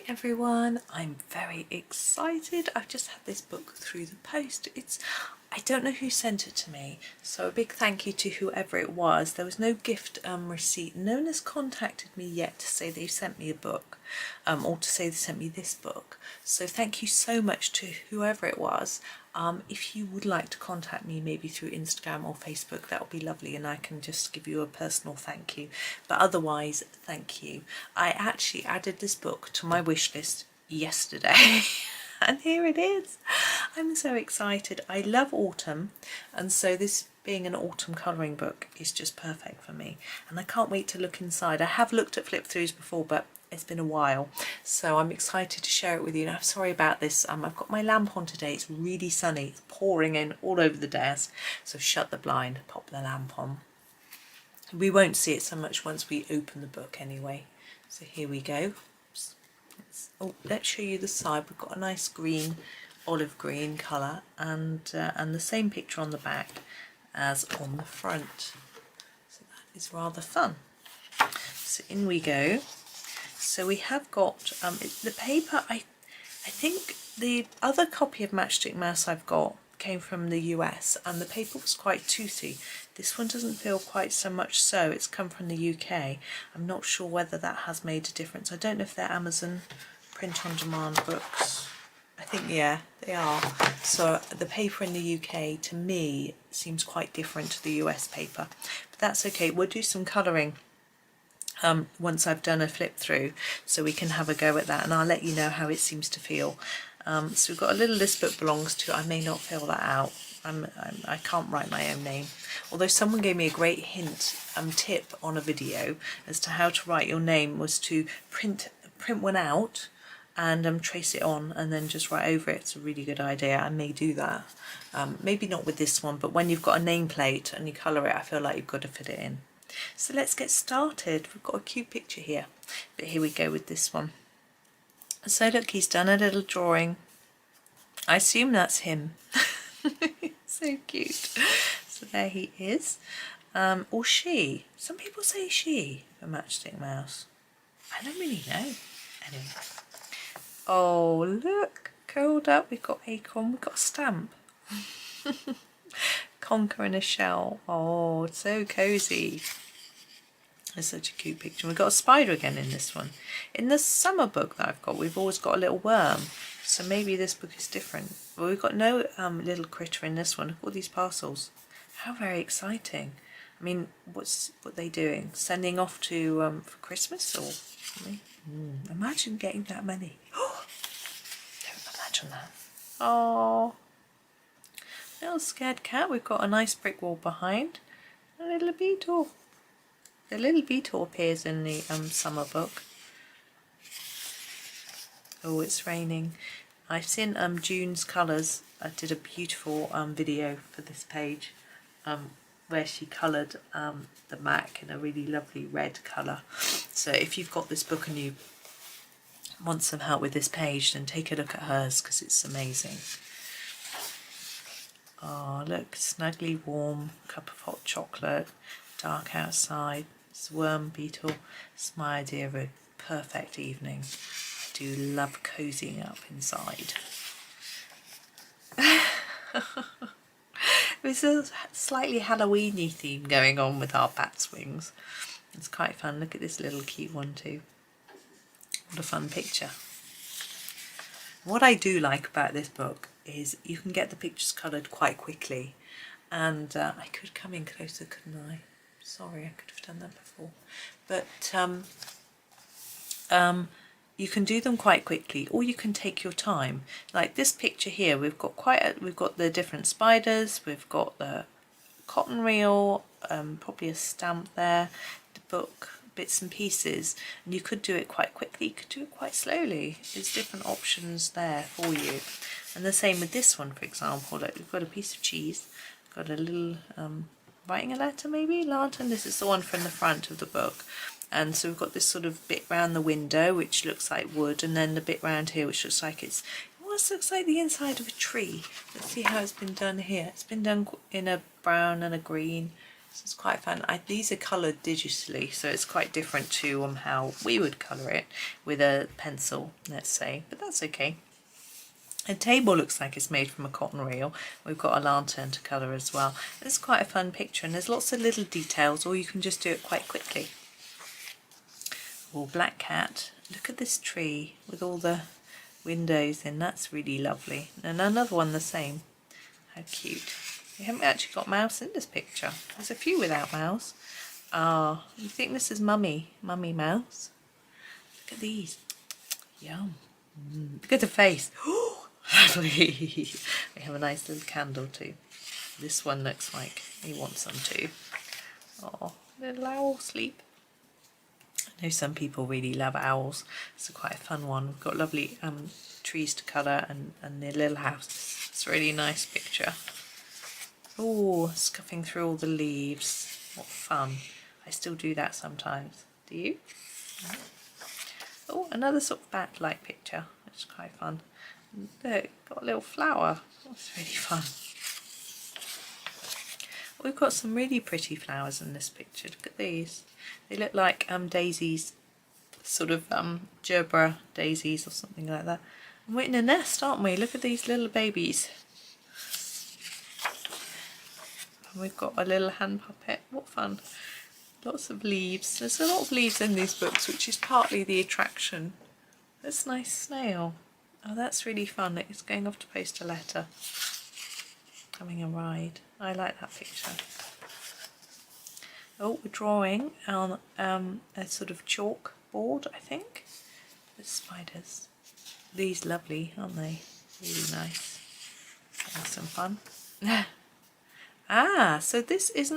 everyone, I'm very excited. I've just had this book through the post. I don't know who sent it to me, so a big thank you to whoever it was. There was no gift receipt. No one has contacted me yet to say they've sent me a book, or to say they sent me this book. So thank you so much to whoever it was. If you would like to contact me maybe through Instagram or Facebook, that would be lovely, and I can just give you a personal thank you. But otherwise, thank you. I actually added this book to my wish list yesterday and here it is. I'm so excited. I love autumn, and so this being an autumn colouring book is just perfect for me, and I can't wait to look inside. I have looked at flip throughs before, but it's been a while, so I'm excited to share it with you. Now, I'm sorry about this. I've got my lamp on today. It's really sunny. It's pouring in all over the desk, so shut the blind, pop the lamp on. We won't see it so much once we open the book anyway. So here we go. Let's show you the side. We've got a nice green, olive green colour, and the same picture on the back as on the front. So that is rather fun. So in we go. So we have got the paper. I think the other copy of Matchstick Mouse I've got came from the US, and the paper was quite toothy. This one doesn't feel quite so much so. It's come from the UK. I'm not sure whether that has made a difference. I don't know if they're Amazon print on demand books. I think, yeah, they are. So the paper in the UK to me seems quite different to the US paper, but that's okay. We'll do some colouring once I've done a flip through, so we can have a go at that, and I'll let you know how it seems to feel. So we've got a little this book belongs to. I may not fill that out. I can't write my own name, although someone gave me a great hint tip on a video as to how to write your name, was to print one out and trace it on and then just write over it. It's a really good idea. I may do that. Maybe not with this one, but when you've got a nameplate and you colour it, I feel like you've got to fit it in. So let's get started. We've got a cute picture here, but here we go with this one. So look, he's done a little drawing. I assume that's him. So cute. So there he is. Or she. Some people say she for Matchstick Mouse. I don't really know. Anyway. Oh, look. Curled up. We've got acorn. We've got a stamp. Conker in a shell. Oh, it's so cosy. It's such a cute picture. We've got a spider again in this one. In the summer book that I've got, we've always got a little worm. So maybe this book is different. Well, we've got no little critter in this one. Look at all these parcels. How very exciting. I mean, what are they doing? Sending off to for Christmas or something? Imagine getting that many. Don't imagine that. Oh, little scared cat. We've got a nice brick wall behind. A little beetle. The little beetle appears in the summer book. Oh, it's raining. I've seen June's Colours. I did a beautiful video for this page where she coloured the Mac in a really lovely red colour. So if you've got this book and you want some help with this page, then take a look at hers, because it's amazing. Oh, look, snugly warm, cup of hot chocolate, dark outside. It's worm beetle. It's my idea of a perfect evening. I do love cozying up inside. There's a slightly Halloween-y theme going on with our bat's wings. It's quite fun. Look at this little cute one too. What a fun picture. What I do like about this book is you can get the pictures coloured quite quickly, and I could come in closer, couldn't I? Sorry, I could have done that before. But you can do them quite quickly, or you can take your time. Like this picture here, we've got the different spiders, we've got the cotton reel, probably a stamp there, the book, bits and pieces, and you could do it quite quickly, you could do it quite slowly. There's different options there for you. And the same with this one, for example. Like we've got a piece of cheese, got a little writing a letter, maybe, lantern. This is the one from the front of the book. And so we've got this sort of bit round the window which looks like wood, and then the bit round here which looks like it almost looks like the inside of a tree. Let's see how it's been done here. It's been done in a brown and a green. So it's quite fun. These are coloured digitally, so it's quite different to how we would colour it with a pencil, let's say, but that's okay. The table looks like it's made from a cotton reel. We've got a lantern to colour as well. It's quite a fun picture, and there's lots of little details, or you can just do it quite quickly. Oh, black cat. Look at this tree with all the windows in. That's really lovely. And another one the same. How cute. We haven't actually got Mouse in this picture. There's a few without Mouse. Ah, you think this is Mummy Mouse? Look at these. Yum. Look at the face. Oh, lovely. We have a nice little candle too. This one looks like he wants some too. Oh, little owl sleep. I know some people really love owls. It's quite a fun one. We've got lovely trees to colour and their little house. It's a really nice picture. Oh, scuffing through all the leaves. What fun. I still do that sometimes. Do you? Oh, another sort of bat-like picture. It's quite fun. Look, got a little flower. That's really fun. We've got some really pretty flowers in this picture. Look at these. They look like daisies, sort of gerbera daisies or something like that. And we're in a nest, aren't we? Look at these little babies. And we've got a little hand puppet. What fun. Lots of leaves. There's a lot of leaves in these books, which is partly the attraction. That's a nice snail. Oh, that's really fun. It's going off to post a letter. Having a ride. I like that picture. Oh, we're drawing on a sort of chalk board, I think. With spiders. These lovely, aren't they? Really nice. Having some fun. Ah, so this is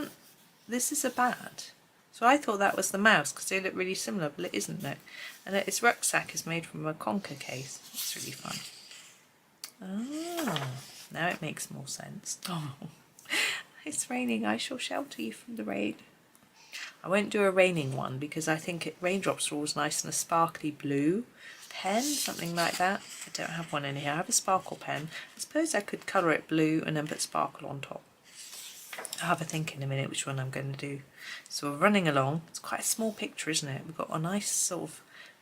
a bat. So I thought that was the mouse because they look really similar, but it isn't, no. And its rucksack is made from a conker case. That's really fun. Ah, now it makes more sense. Oh, it's raining. I shall shelter you from the rain. I won't do a raining one because I think raindrops are always nice in a sparkly blue pen, something like that. I don't have one in here. I have a sparkle pen. I suppose I could colour it blue and then put sparkle on top. I'll have a think in a minute which one I'm going to do. So we're running along. It's quite a small picture, isn't it? We've got a nice sort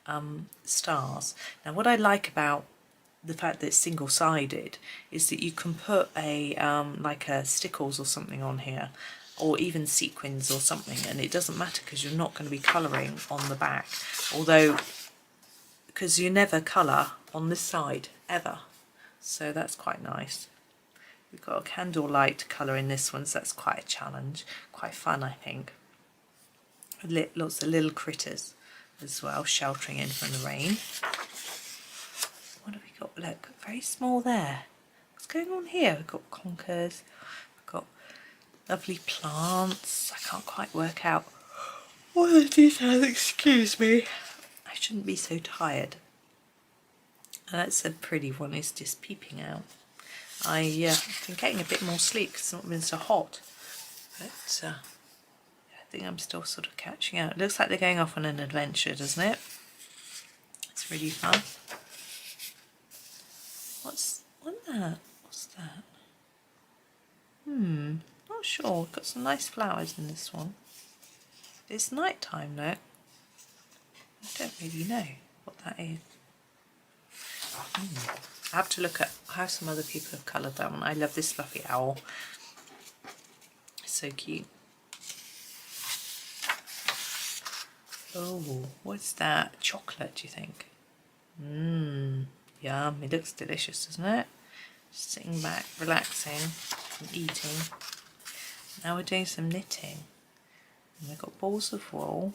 of stars. Now what I like about the fact that it's single-sided is that you can put a like a stickles or something on here, or even sequins or something, and it doesn't matter because you're not going to be colouring on the back, although because you never colour on this side ever, so that's quite nice. We've got a candlelight colour in this one, so that's quite a challenge, quite fun I think. Lots of little critters as well, sheltering in from the rain. What have we got? Look, very small there. What's going on here? We've got conkers, we've got lovely plants. I can't quite work out all the details, excuse me. I shouldn't be so tired. And that's a pretty one, it's just peeping out. I've been getting a bit more sleep because it's not been so hot. But I think I'm still sort of catching out. It looks like they're going off on an adventure, doesn't it? It's really fun. What's that? What's that? Not sure. We've got some nice flowers in this one. It's night time though. I don't really know what that is. I have to look at how some other people have coloured that one. I love this fluffy owl. It's so cute. Oh, what's that? Chocolate, do you think? Yum. It looks delicious, doesn't it? Just sitting back, relaxing and eating. Now we're doing some knitting. And we've got balls of wool.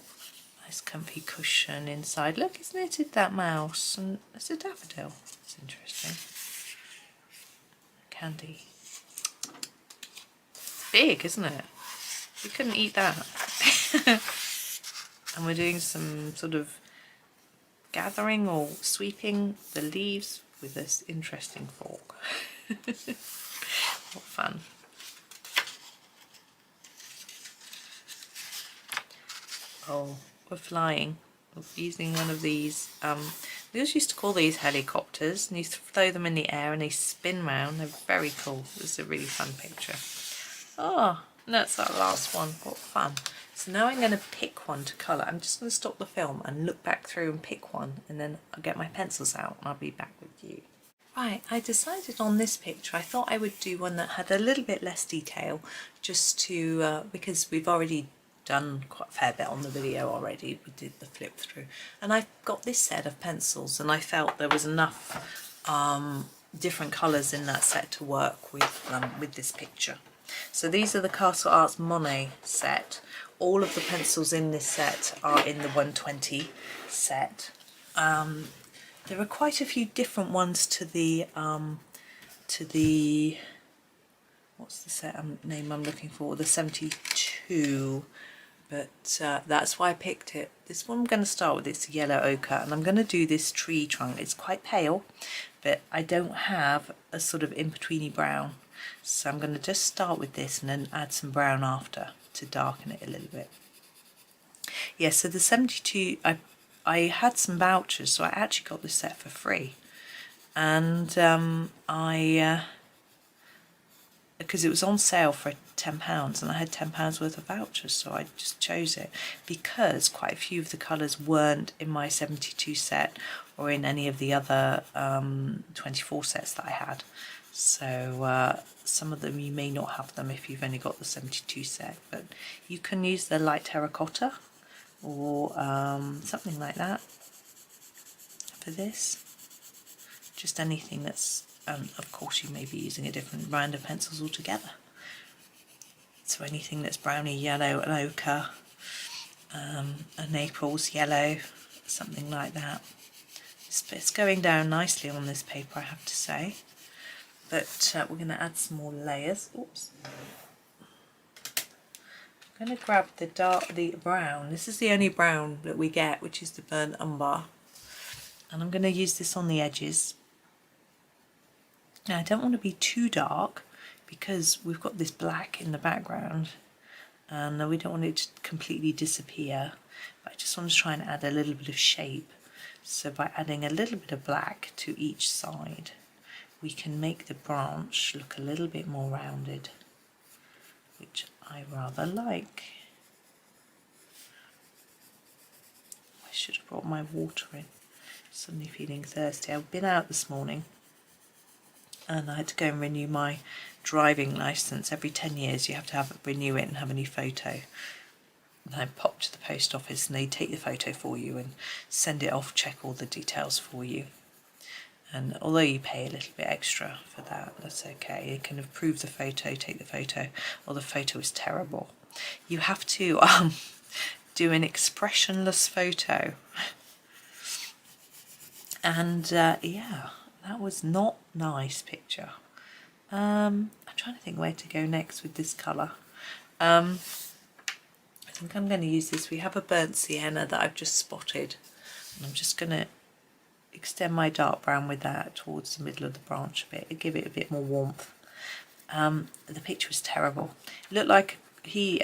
Nice comfy cushion inside. Look, it's knitted that mouse. And it's a daffodil. It's interesting. Candy. It's big, isn't it? You couldn't eat that. And we're doing some sort of gathering or sweeping the leaves with this interesting fork. What fun. Oh, we're flying. We're using one of these. We always used to call these helicopters, and you throw them in the air and they spin round. They're very cool. This is a really fun picture. Oh, That's our last one. What fun. So now I'm going to pick one to colour. I'm just going to stop the film and look back through and pick one, and then I'll get my pencils out and I'll be back with you. Right, I decided on this picture. I thought I would do one that had a little bit less detail, just to, because we've already done quite a fair bit on the video already. We did the flip through, and I've got this set of pencils, and I felt there was enough different colours in that set to work with this picture. So these are the Castle Arts Monet set. All of the pencils in this set are in the 120 set. There are quite a few different ones to the what's the set name I'm looking for, the 72, but that's why I picked it. This one I'm going to start with, it's yellow ochre, and I'm going to do this tree trunk. It's quite pale, but I don't have a sort of in-betweeny brown, so I'm going to just start with this and then add some brown after to darken it a little bit. Yeah, so the 72, I had some vouchers, so I actually got this set for free, and because it was on sale for £10 and I had £10 worth of vouchers, so I just chose it because quite a few of the colours weren't in my 72 set or in any of the other 24 sets that I had. So some of them you may not have them if you've only got the 72 set, but you can use the light terracotta or something like that for this. Just anything that's, of course you may be using a different brand of pencils altogether. So anything that's browny yellow, an ochre, a Naples yellow, something like that. It's going down nicely on this paper, I have to say. But we're going to add some more layers. Oops. I'm going to grab the brown. This is the only brown that we get, which is the burnt umber. And I'm going to use this on the edges. Now I don't want to be too dark because we've got this black in the background and we don't want it to completely disappear, but I just want to try and add a little bit of shape. So by adding a little bit of black to each side, we can make the branch look a little bit more rounded, which I rather like. I should have brought my water in. Suddenly feeling thirsty. I've been out this morning and I had to go and renew my driving licence. Every 10 years you have to renew it and have a new photo. And I popped to the post office and they take the photo for you and send it off, check all the details for you. And although you pay a little bit extra for that, that's okay. You can approve the photo, take the photo, or the photo is terrible. You have to do an expressionless photo. And yeah, that was not nice picture. I'm trying to think where to go next with this colour. I think I'm going to use this. We have a burnt sienna that I've just spotted, and I'm just going to extend my dark brown with that towards the middle of the branch a bit and give it a bit more warmth. The picture was terrible. It looked like the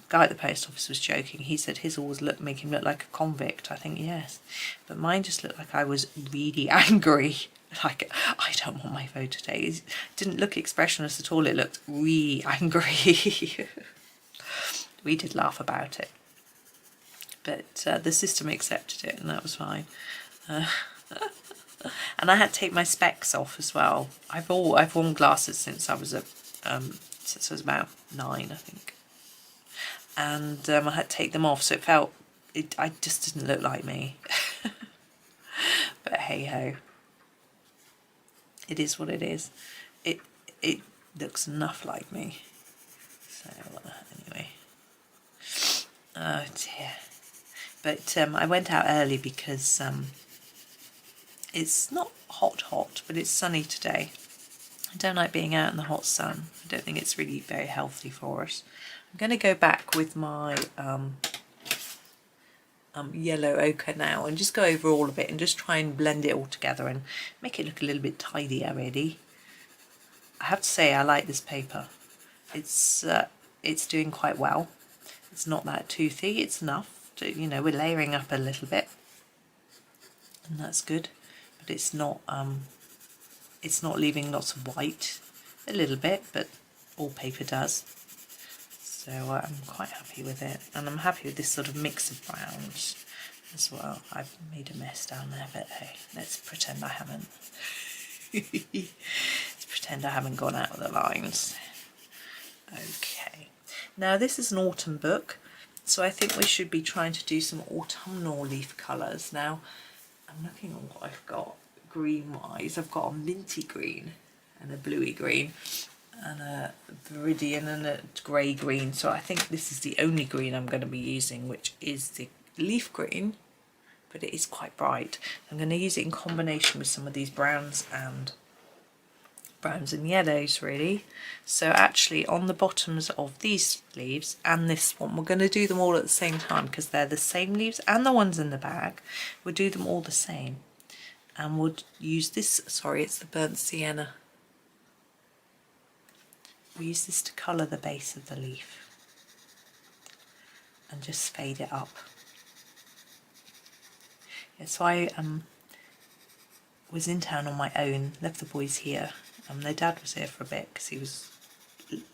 guy at the post office was joking. He said his always make him look like a convict. I think yes, but mine just looked like I was really angry. Like, I don't want my photo taken. It didn't look expressionless at all. It looked really angry. We did laugh about it, but the system accepted it, and that was fine. And I had to take my specs off as well. I've worn glasses since I was about 9, I think, and I had to take them off, so I just didn't look like me. But hey ho, it is what it is. It looks enough like me. So anyway, oh dear. But I went out early because it's not hot, but it's sunny today. I don't like being out in the hot sun. I don't think it's really very healthy for us. I'm going to go back with my yellow ochre now and just go over all of it and just try and blend it all together and make it look a little bit tidier really. I have to say I like this paper. It's doing quite well. It's not that toothy. It's enough to, you know, we're layering up a little bit, and that's good. But it's not leaving lots of white. A little bit, but all paper does. So I'm quite happy with it, and I'm happy with this sort of mix of browns as well. I've made a mess down there, but hey, let's pretend I haven't. Let's pretend I haven't gone out of the lines. Okay, now this is an autumn book, so I think we should be trying to do some autumnal leaf colours. Now I'm looking at what I've got green wise. I've got a minty green and a bluey green and a viridian and a grey green, so I think this is the only green I'm going to be using, which is the leaf green, but it is quite bright. I'm going to use it in combination with some of these browns and yellows really. So actually on the bottoms of these leaves and this one, we're going to do them all at the same time because they're the same leaves and the ones in the bag. We'll do them all the same, and we'll use this, sorry, it's the burnt sienna. We use this to colour the base of the leaf and just fade it up. Yeah, so I was in town on my own, left the boys here. Their dad was here for a bit because he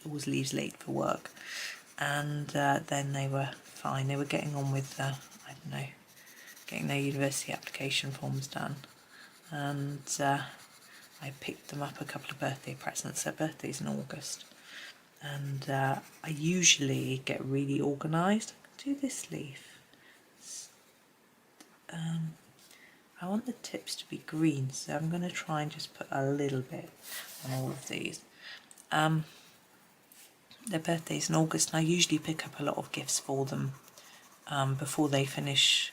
always leaves late for work, and then they were fine. They were getting on with I don't know, getting their university application forms done, and I picked them up a couple of birthday presents. Their birthday's in August, and I usually get really organised. Do this leaf. I want the tips to be green, so I'm going to try and just put a little bit on all of these. Their birthday's in August, and I usually pick up a lot of gifts for them before they finish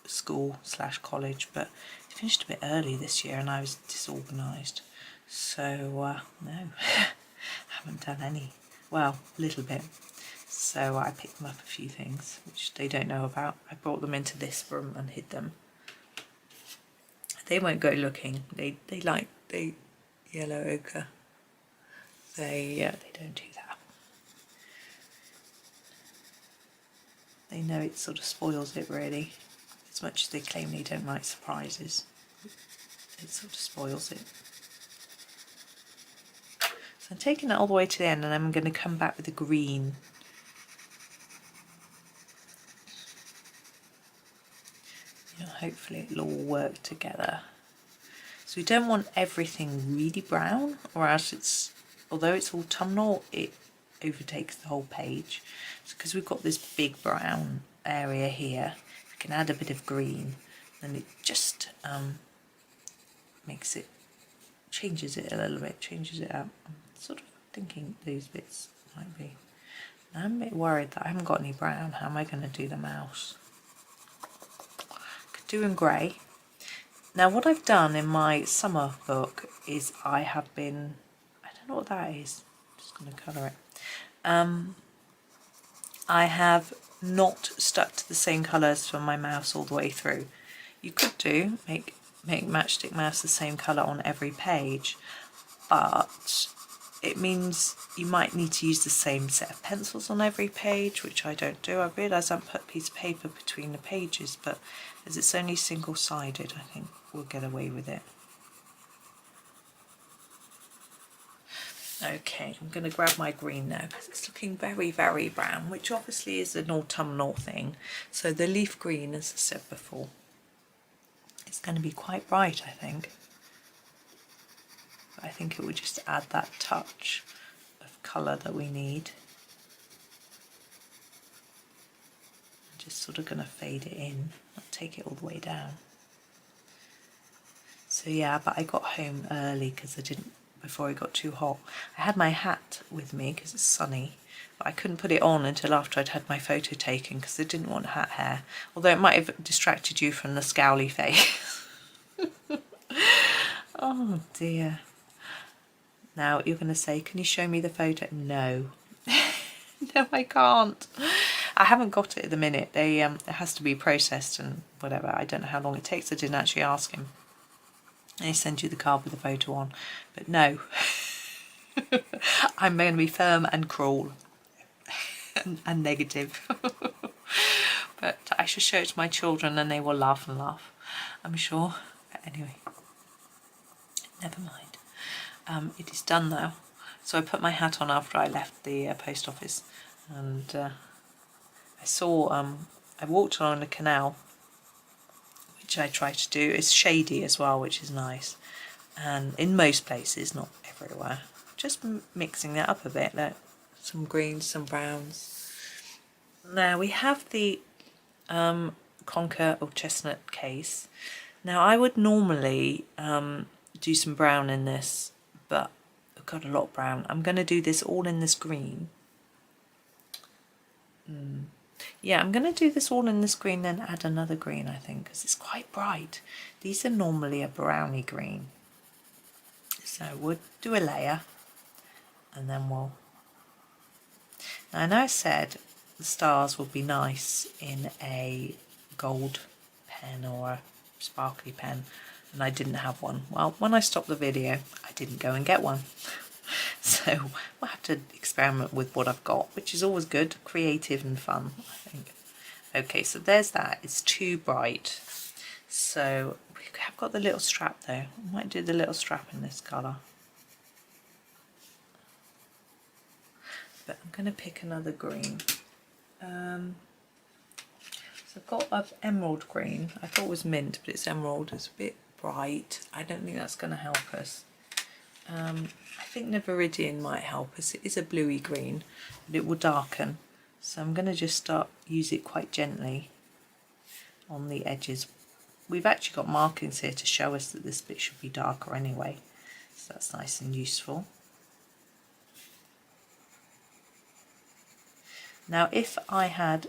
school / college, but they finished a bit early this year and I was disorganised, so no, haven't done any. Well, a little bit. So I picked them up a few things which they don't know about. I brought them into this room and hid them. They won't go looking. They like the yellow ochre. They don't do that. They know it sort of spoils it really. As much as they claim they don't like surprises, it sort of spoils it. So I'm taking that all the way to the end, and I'm going to come back with the green. Hopefully it'll all work together. So we don't want everything really brown, or else although it's autumnal, it overtakes the whole page. So because we've got this big brown area here, we can add a bit of green, and it just changes it a little bit, changes it up. I'm sort of thinking these bits might be. Now I'm a bit worried that I haven't got any brown. How am I going to do the mouse? Doing grey. Now what I've done in my summer book is I don't know what that is, I'm just going to colour it. I have not stuck to the same colours for my mouse all the way through. You could make Matchstick Mouse the same colour on every page, but it means you might need to use the same set of pencils on every page, which I don't do. I realise I put a piece of paper between the pages, but as it's only single-sided, I think we'll get away with it. Okay, I'm going to grab my green now because it's looking very, very brown, which obviously is an autumnal thing. So the leaf green, as I said before, it's going to be quite bright, I think. I think it would just add that touch of colour that we need. I'm just sort of going to fade it in, not take it all the way down. So yeah, but I got home early because before it got too hot. I had my hat with me because it's sunny, but I couldn't put it on until after I'd had my photo taken because I didn't want hat hair, although it might have distracted you from the scowly face. Oh dear. Now you're going to say, can you show me the photo? No. No, I can't. I haven't got it at the minute. It has to be processed and whatever. I don't know how long it takes. I didn't actually ask him. And he sends you the card with the photo on. But no. I'm going to be firm and cruel. and negative. But I should show it to my children and they will laugh and laugh, I'm sure. But anyway, never mind. It is done now. So I put my hat on after I left the post office, And I saw, I walked along the canal, which I try to do. It's shady as well, which is nice. And in most places, not everywhere. Just mixing that up a bit, like some greens, some browns. Now we have the Conker or Chestnut case. Now I would normally do some brown in this, but I've got a lot of brown. I'm going to do this all in this green. Yeah, I'm going to do this all in this green, then add another green, I think, because it's quite bright. These are normally a browny green. So we'll do a layer, and then we'll... Now I know I said the stars would be nice in a gold pen or a sparkly pen, and I didn't have one. Well, when I stopped the video, I didn't go and get one. So we'll have to experiment with what I've got, which is always good, creative and fun, I think. Okay, so there's that. It's too bright. So we have got the little strap though. I might do the little strap in this colour. But I'm going to pick another green. So I've got emerald green. I thought it was mint, but it's emerald. It's a bit bright. I don't think that's going to help us. I think the Viridian might help us. It is a bluey green, but it will darken. So I'm going to just start use it quite gently on the edges. We've actually got markings here to show us that this bit should be darker anyway. So that's nice and useful. Now if I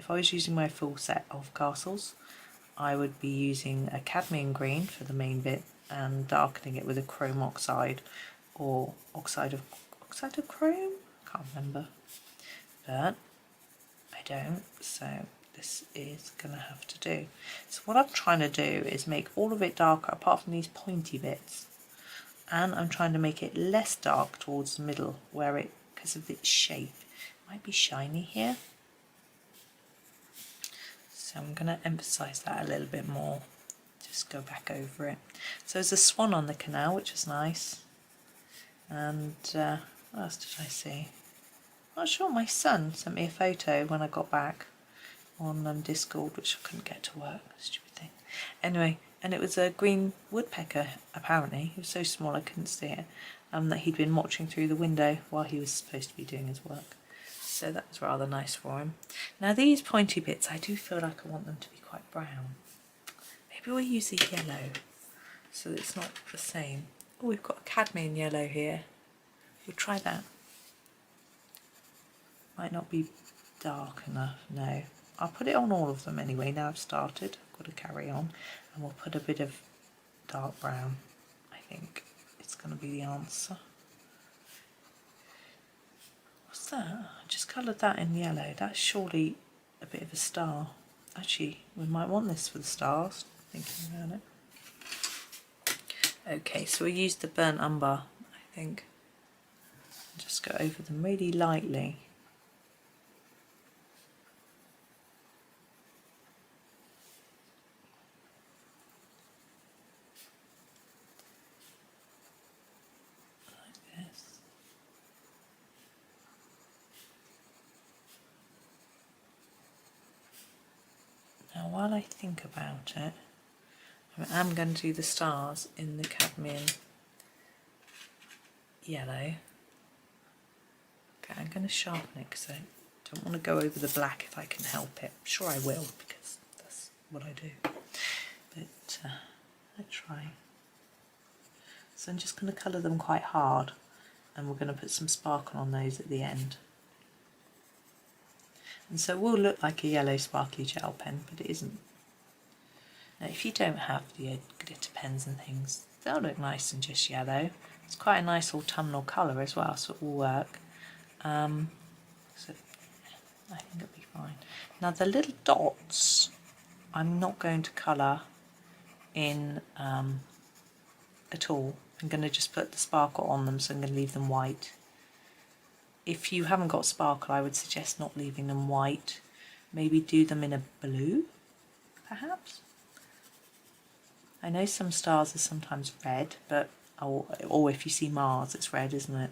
was using my full set of castles, I would be using a cadmium green for the main bit and darkening it with a chrome oxide or oxide of chrome? Can't remember. But I don't, so this is going to have to do. So what I'm trying to do is make all of it darker apart from these pointy bits. And I'm trying to make it less dark towards the middle where it, because of its shape, might be shiny here. So I'm going to emphasize that a little bit more. Just go back over it. So there's a swan on the canal, which is nice. And what else did I see? Not sure. My son sent me a photo when I got back on Discord, which I couldn't get to work. Stupid thing. Anyway, and it was a green woodpecker, apparently. He was so small I couldn't see it. That he'd been watching through the window while he was supposed to be doing his work. So that was rather nice for him. Now these pointy bits, I do feel like I want them to be quite brown. Maybe we'll use the yellow so that it's not the same. Oh, we've got a cadmium yellow here. We'll try that. Might not be dark enough, no. I'll put it on all of them anyway, now I've started. I've got to carry on. And we'll put a bit of dark brown. I think it's going to be the answer. What's that? I just coloured that in yellow. That's surely a bit of a star. Actually, we might want this for the stars, thinking about it. Okay, so we used the burnt umber, I think. Just go over them really lightly. Like this. Now while I think about it, I'm going to do the stars in the cadmium yellow. Okay, I'm going to sharpen it because I don't want to go over the black if I can help it. I'm sure I will because that's what I do. But I try. So I'm just going to colour them quite hard and we're going to put some sparkle on those at the end. And so it will look like a yellow sparkly gel pen, but it isn't. Now, if you don't have the glitter pens and things, they'll look nice and just yellow. It's quite a nice autumnal colour as well, so it will work. So I think it'll be fine. Now the little dots, I'm not going to colour in at all. I'm going to just put the sparkle on them, so I'm going to leave them white. If you haven't got sparkle, I would suggest not leaving them white. Maybe do them in a blue, perhaps. I know some stars are sometimes red, but or if you see Mars, it's red, isn't it?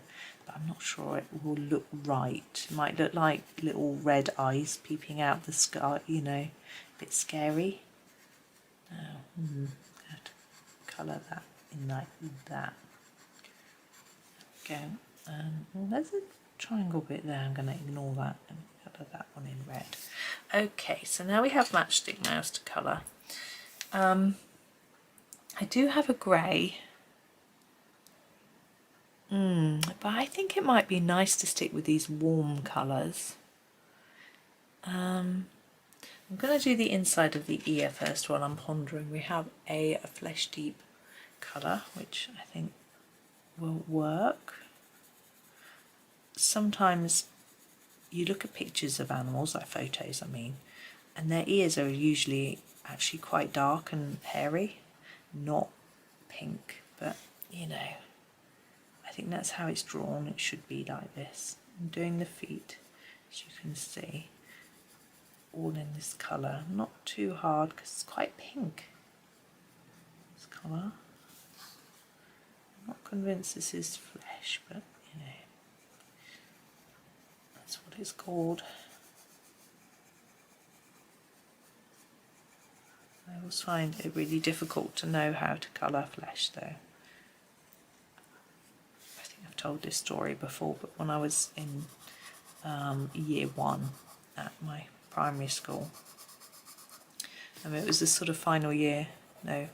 but I'm not sure it will look right. It might look like little red eyes peeping out the sky, you know, a bit scary. Now, I have to colour that in like that. There we go. Well, there's a triangle bit there. I'm going to ignore that and colour that one in red. Okay, so now we have Matchstick Mouse to colour. I do have a grey, but I think it might be nice to stick with these warm colours. I'm going to do the inside of the ear first while I'm pondering. We have a flesh deep colour, which I think will work. Sometimes you look at pictures of animals, like photos I mean, and their ears are usually actually quite dark and hairy, not pink, but you know, I think that's how it's drawn. It should be like this. I'm doing the feet, as you can see, all in this colour, not too hard because it's quite pink, this colour. I'm not convinced this is flesh, but you know, that's what it's called. I always find it really difficult to know how to colour flesh though. I think I've told this story before, but when I was in year 1 at my primary school, it was the sort of final year, no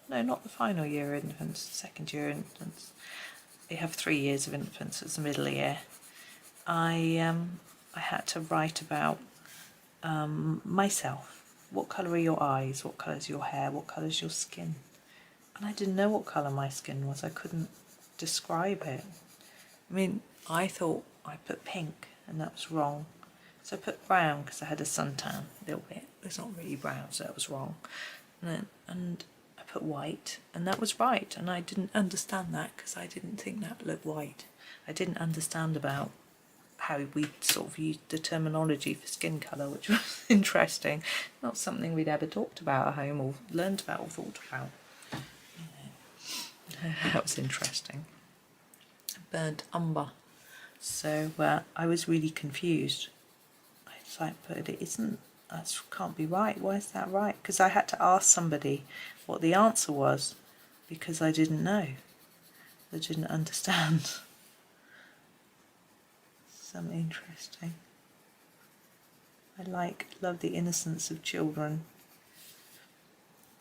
not the final year of infants, second year infants. They have 3 years of infants, it's the middle year. I had to write about myself. What colour are your eyes? What colour is your hair? What colour is your skin? And I didn't know what colour my skin was. I couldn't describe it. I mean, I thought I put pink and that was wrong. So I put brown because I had a suntan a little bit. It's not really brown, so that was wrong. And I put white and that was right. And I didn't understand that because I didn't think that looked white. I didn't understand about how we sort of used the terminology for skin colour, which was interesting. Not something we'd ever talked about at home or learned about or thought about. That was interesting. Burnt umber. So I was really confused. I was like, but it isn't, that can't be right. Why is that right? Because I had to ask somebody what the answer was because I didn't know. I didn't understand. Something interesting. I love the innocence of children.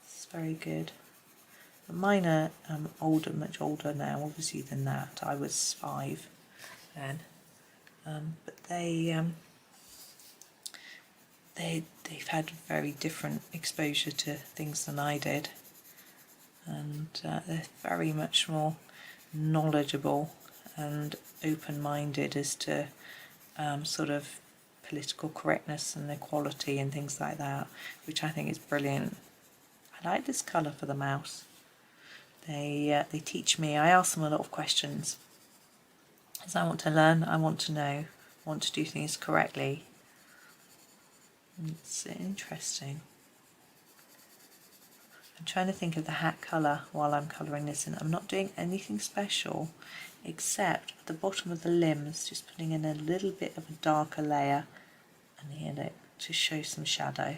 It's very good. But mine are older, much older now, obviously, than that. I was 5 then, but they've had very different exposure to things than I did, and they're very much more knowledgeable and open-minded as to sort of political correctness and equality and things like that, which I think is brilliant. I like this colour for the mouse. They teach me. I ask them a lot of questions as I want to learn. I want to know. I want to do things correctly. It's interesting. I'm trying to think of the hat colour while I'm colouring this in. I'm not doing anything special except at the bottom of the limbs, just putting in a little bit of a darker layer and here, look, to show some shadow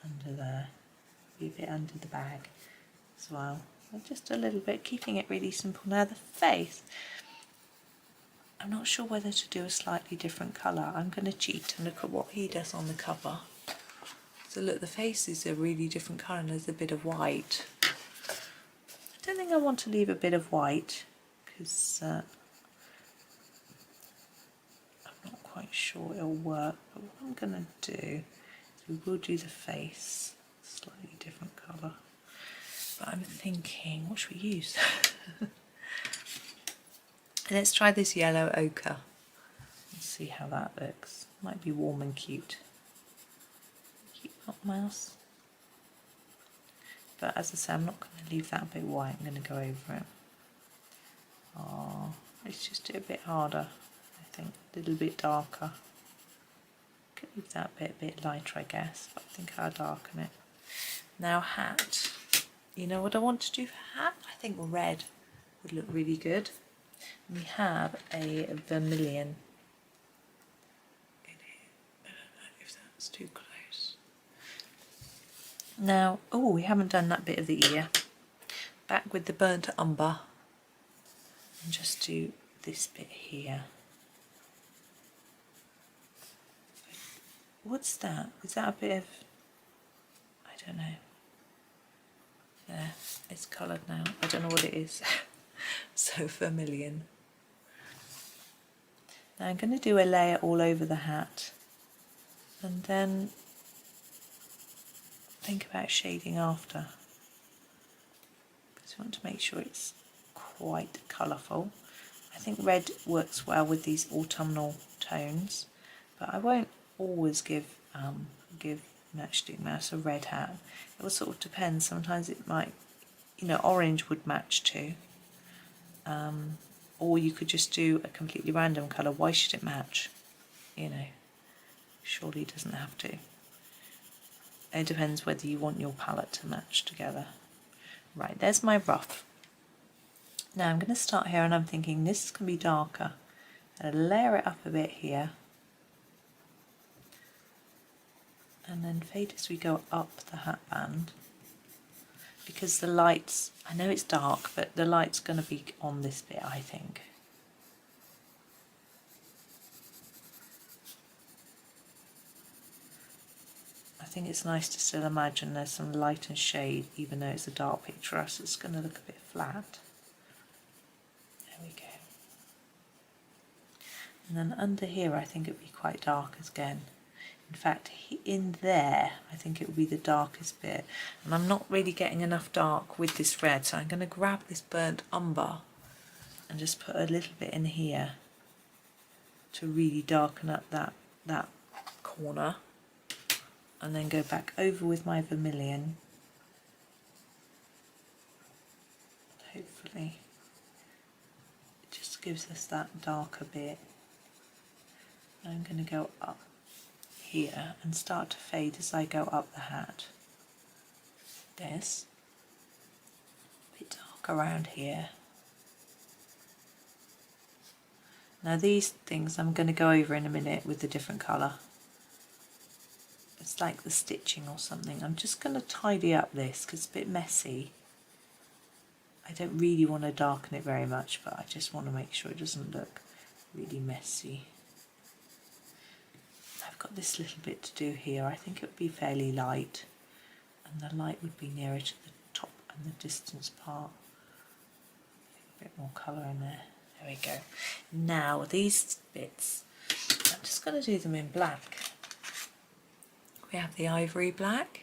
under there. Be a bit under the bag as well. But just a little bit, keeping it really simple. Now the face, I'm not sure whether to do a slightly different colour. I'm going to cheat and look at what he does on the cover. So look, the face is a really different colour and there's a bit of white. I don't think I want to leave a bit of white because I'm not quite sure it'll work. But what I'm going to do is we will do the face, slightly different colour. But I'm thinking, what should we use? Let's try this yellow ochre. Let's see how that looks. Might be warm and cute. Cute little mouse. But as I say, I'm not going to leave that a bit white. I'm going to go over it. Oh, let's just do it a bit harder. I think a little bit darker. Could leave that bit a bit lighter, I guess. But I think I'll darken it. Now hat. You know what I want to do for hat? I think red would look really good. We have a vermilion in here. I don't know if that's too close. Now, oh, we haven't done that bit of the ear. Back with the burnt umber and just do this bit here. What's that? Is that a bit of, I don't know. There, it's coloured now. I don't know what it is. So vermilion. Now I'm going to do a layer all over the hat and then think about shading after. Because we want to make sure it's quite colourful. I think red works well with these autumnal tones, but I won't always give Matchstick Mouse a red hat. It will sort of depend. Sometimes it might, you know, orange would match too. Or you could just do a completely random colour. Why should it match? You know, surely it doesn't have to. It depends whether you want your palette to match together. Right, there's my rough. Now I'm going to start here and I'm thinking this is going to be darker. I'm going to layer it up a bit here. And then fade as we go up the hat band. Because the lights, I know it's dark, but the light's going to be on this bit, I think. I think it's nice to still imagine there's some light and shade, even though it's a dark picture, else it's going to look a bit flat. There we go. And then under here, I think it would be quite dark again. In fact, in there, I think it will be the darkest bit. And I'm not really getting enough dark with this red, so I'm going to grab this burnt umber and just put a little bit in here to really darken up that corner. And then go back over with my vermilion. Hopefully, it just gives us that darker bit. I'm going to go up here and start to fade as I go up the hat. This a bit dark around here. Now these things I'm going to go over in a minute with a different colour. It's like the stitching or something. I'm just going to tidy up this because it's a bit messy. I don't really want to darken it very much, but I just want to make sure it doesn't look really messy. I've got this little bit to do here. I think it would be fairly light, and the light would be nearer to the top and the distance part. A bit more colour in there. There we go. Now these bits, I'm just going to do them in black. We have the ivory black,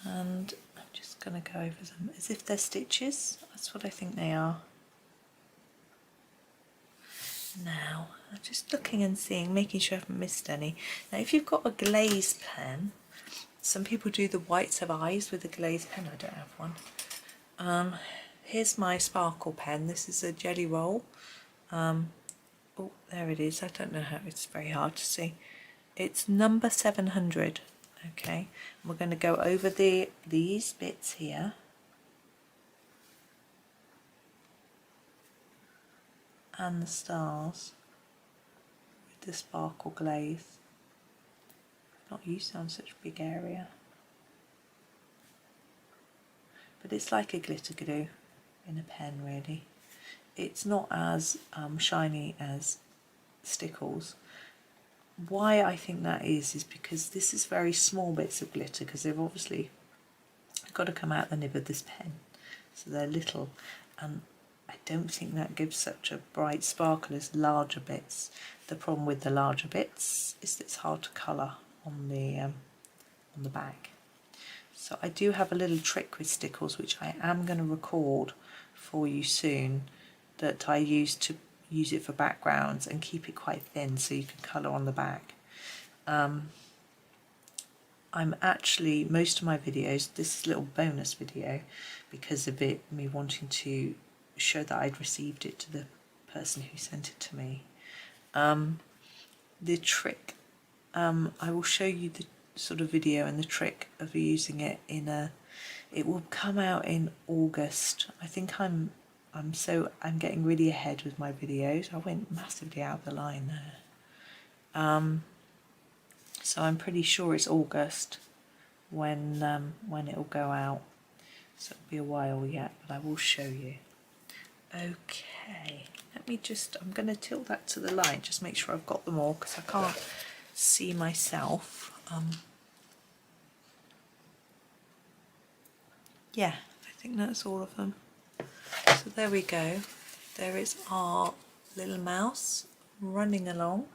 and I'm just going to go over them as if they're stitches. That's what I think they are. Now, I'm just looking and seeing, making sure I haven't missed any. Now, if you've got a glaze pen, some people do the whites of eyes with a glaze pen. I don't have one. Here's my sparkle pen. This is a Jelly Roll. Oh, there it is. I don't know how, it's very hard to see. It's number 700. Okay, we're going to go over these bits here. And the stars with the sparkle glaze. Not used on such a big area. But it's like a glitter glue in a pen, really. It's not as shiny as Stickles. Why I think that is because this is very small bits of glitter, because they've obviously got to come out the nib of this pen. So they're little, and I don't think that gives such a bright sparkle as larger bits. The problem with the larger bits is that it's hard to colour on the back. So I do have a little trick with Stickles, which I am going to record for you soon, that I use it for backgrounds and keep it quite thin so you can colour on the back. I'm actually, most of my videos, this is a little bonus video because of me wanting to show that I'd received it to the person who sent it to me. The trick, I will show you the sort of video and the trick of using it in it will come out in August. I think I'm I'm getting really ahead with my videos. I went massively out of the line there. So I'm pretty sure it's August when it'll go out. So it'll be a while yet, but I will show you. Okay, I'm going to tilt that to the light, just make sure I've got them all because I can't see myself. Yeah, I think that's all of them. So there we go. There is our little mouse running along.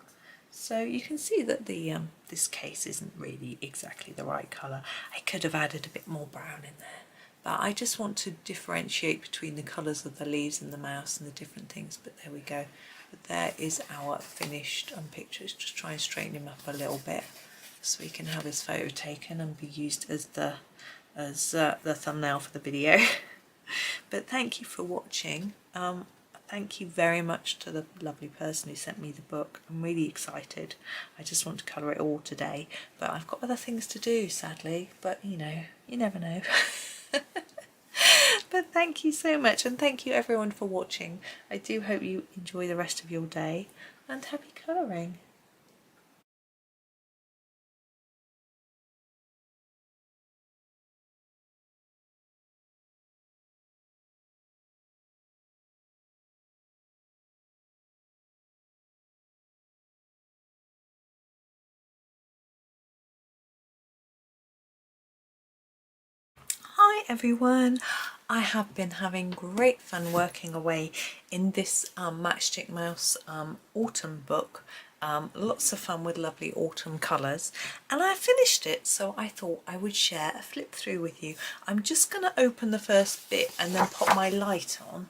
So you can see that the this case isn't really exactly the right colour. I could have added a bit more brown in there, but I just want to differentiate between the colours of the leaves and the mouse and the different things. But there we go. But there is our finished picture. Just try and straighten him up a little bit so we can have his photo taken and be used as the thumbnail for the video. But thank you for watching. Thank you very much to the lovely person who sent me the book. I'm really excited. I just want to colour it all today, but I've got other things to do, sadly, but you know, you never know. But thank you so much, and thank you everyone for watching. I do hope you enjoy the rest of your day, and happy colouring. Hi everyone, I have been having great fun working away in this Matchstick Mouse autumn book. Lots of fun with lovely autumn colours, and I finished it, so I thought I would share a flip through with you. I'm just going to open the first bit and then pop my light on.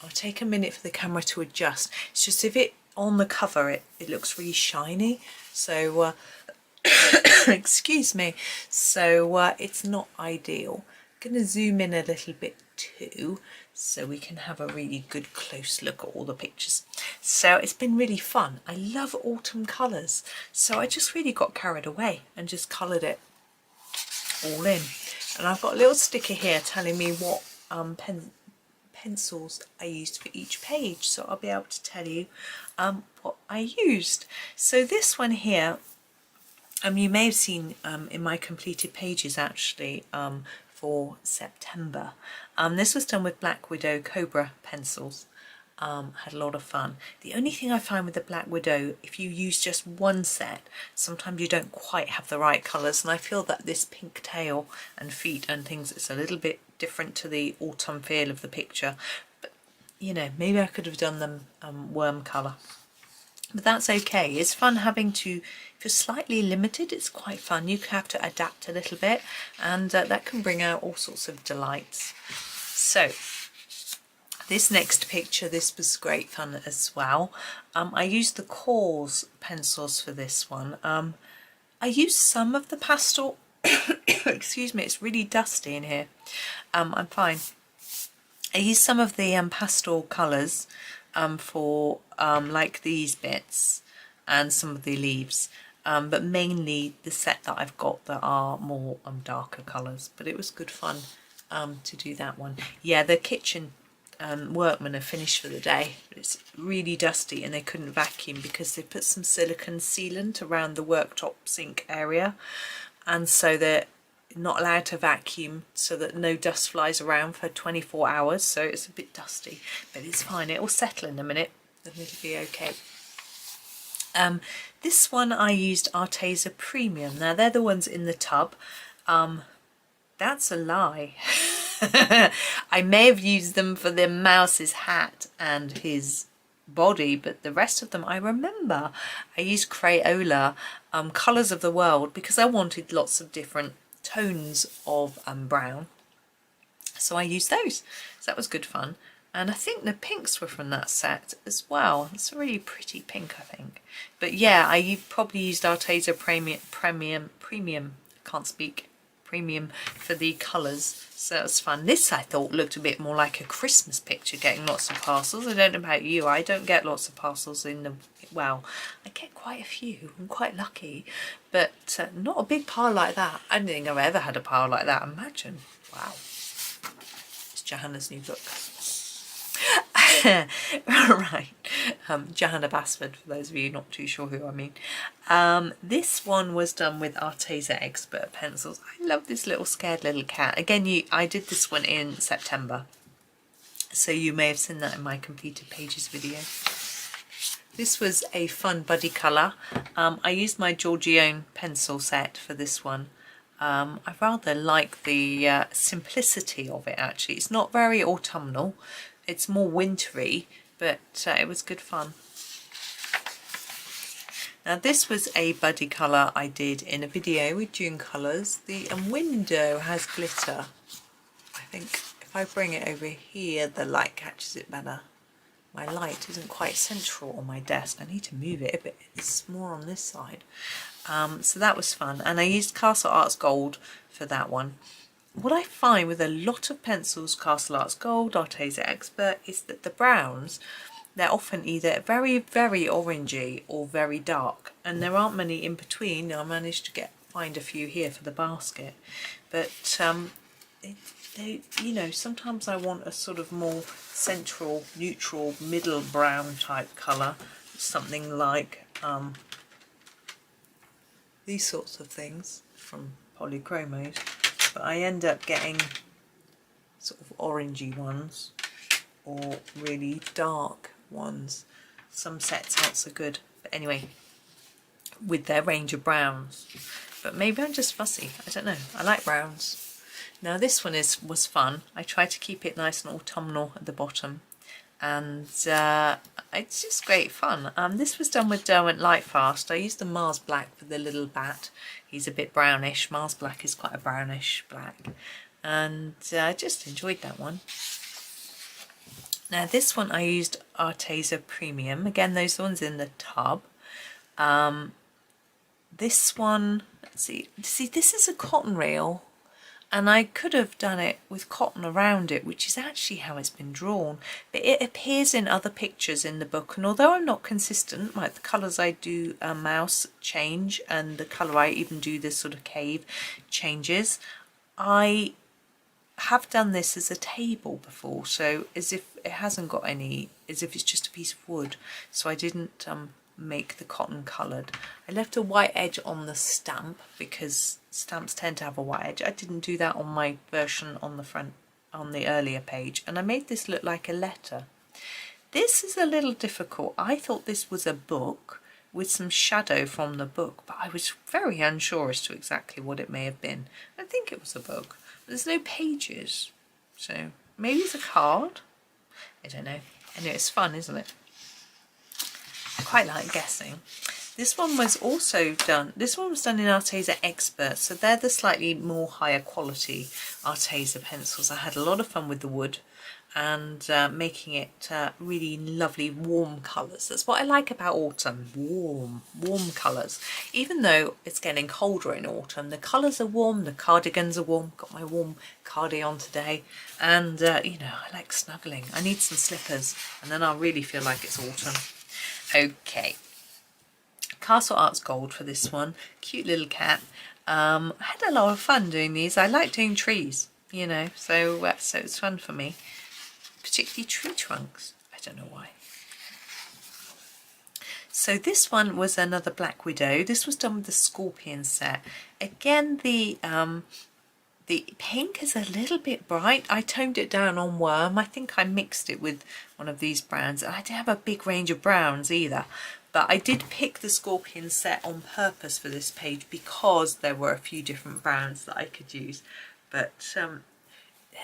I'll take a minute for the camera to adjust. It's just if it on the cover it looks really shiny, so excuse me, so it's not ideal. I'm going to zoom in a little bit too so we can have a really good close look at all the pictures. So it's been really fun. I love autumn colours, so I just really got carried away and just coloured it all in. And I've got a little sticker here telling me what pencils I used for each page, so I'll be able to tell you what I used. So this one here, you may have seen in my completed pages actually for September. This was done with Black Widow Cobra pencils. Had a lot of fun. The only thing I find with the Black Widow, if you use just one set, sometimes you don't quite have the right colours, and I feel that this pink tail and feet and things, it's a little bit different to the autumn feel of the picture. But you know, maybe I could have done them worm colour. But that's okay. It's fun having to, if you're slightly limited, it's quite fun. You have to adapt a little bit, and that can bring out all sorts of delights. So this next picture, this was great fun as well. I used the Cause pencils for this one. I used some of the pastel, excuse me, it's really dusty in here. I'm fine. I used some of the pastel colours for like these bits and some of the leaves, but mainly the set that I've got that are more darker colours. But it was good fun to do that one. Yeah, the kitchen workmen are finished for the day. It's really dusty and they couldn't vacuum because they put some silicone sealant around the worktop sink area, and so they're not allowed to vacuum so that no dust flies around for 24 hours, so it's a bit dusty, but it's fine, it will settle in a minute and it'll be okay. This one I used Arteza Premium. Now they're the ones in the tub. That's a lie. I may have used them for the mouse's hat and his body, but the rest of them I remember. I used Crayola Colours of the World because I wanted lots of different tones of brown, so I used those. So that was good fun, and I think the pinks were from that set as well. It's a really pretty pink, I think. But yeah, I probably used Arteza Premium, can't speak, Premium for the colours, so that was fun. This I thought looked a bit more like a Christmas picture, getting lots of parcels. I don't know about you, I don't get lots of parcels in the, well, I get quite a few, I'm quite lucky, but not a big pile like that. I don't think I've ever had a pile like that, imagine. Wow. It's Johanna's new book. Right, Johanna Basford, for those of you not too sure who I mean. This one was done with Arteza Expert pencils. I love this little scared little cat. Again, I did this one in September, so you may have seen that in my completed pages video. This was a fun buddy colour. I used my Giorgione pencil set for this one. I rather like the simplicity of it actually. It's not very autumnal, it's more wintry, but it was good fun. Now this was a buddy colour I did in a video with June Colours. The window has glitter. I think if I bring it over here the light catches it better. My light isn't quite central on my desk. I need to move it a bit. It's more on this side. So that was fun. And I used Castle Arts Gold for that one. What I find with a lot of pencils, Castle Arts Gold, Arteza Expert, is that the browns, they're often either very, very orangey or very dark. And there aren't many in between. I managed to find a few here for the basket. But you know, sometimes I want a sort of more central, neutral, middle brown type colour. Something like these sorts of things from Polychromos. But I end up getting sort of orangey ones or really dark ones. Some sets aren't so good. But anyway, with their range of browns. But maybe I'm just fussy. I don't know. I like browns. Now this one was fun. I tried to keep it nice and autumnal at the bottom, and it's just great fun. This was done with Derwent Lightfast. I used the Mars Black for the little bat. He's a bit brownish. Mars Black is quite a brownish black, and I just enjoyed that one. Now this one I used Arteza Premium. Again, those ones in the tub. This one, let's see, this is a cotton reel. And I could have done it with cotton around it, which is actually how it's been drawn. But it appears in other pictures in the book. And although I'm not consistent, like the colours I do mouse change, and the colour I even do this sort of cave changes, I have done this as a table before. So as if it hasn't got any, as if it's just a piece of wood. So I didn't make the cotton coloured. I left a white edge on the stamp because stamps tend to have a white edge. I didn't do that on my version on the front, on the earlier page, and I made this look like a letter. This is a little difficult. I thought this was a book with some shadow from the book, but I was very unsure as to exactly what it may have been. I think it was a book, but there's no pages, so maybe it's a card. I don't know. Anyway, it's fun, isn't it? I quite like guessing. This one was also done, this one was done in Arteza Expert, so they're the slightly more higher quality Arteza pencils. I had a lot of fun with the wood and making it really lovely warm colours. That's what I like about autumn, warm colours. Even though it's getting colder in autumn, the colours are warm, the cardigans are warm. Got my warm cardi on today, and you know, I like snuggling. I need some slippers and then I'll really feel like it's autumn. Okay, Castle Arts Gold for this one. Cute little cat. I had a lot of fun doing these. I like doing trees, you know, so it's fun for me. Particularly tree trunks. I don't know why. So this one was another Black Widow. This was done with the Scorpion set. Again, the pink is a little bit bright. I toned it down on Worm. I think I mixed it with one of these browns. I didn't have a big range of browns either. But I did pick the Scorpion set on purpose for this page because there were a few different browns that I could use. But there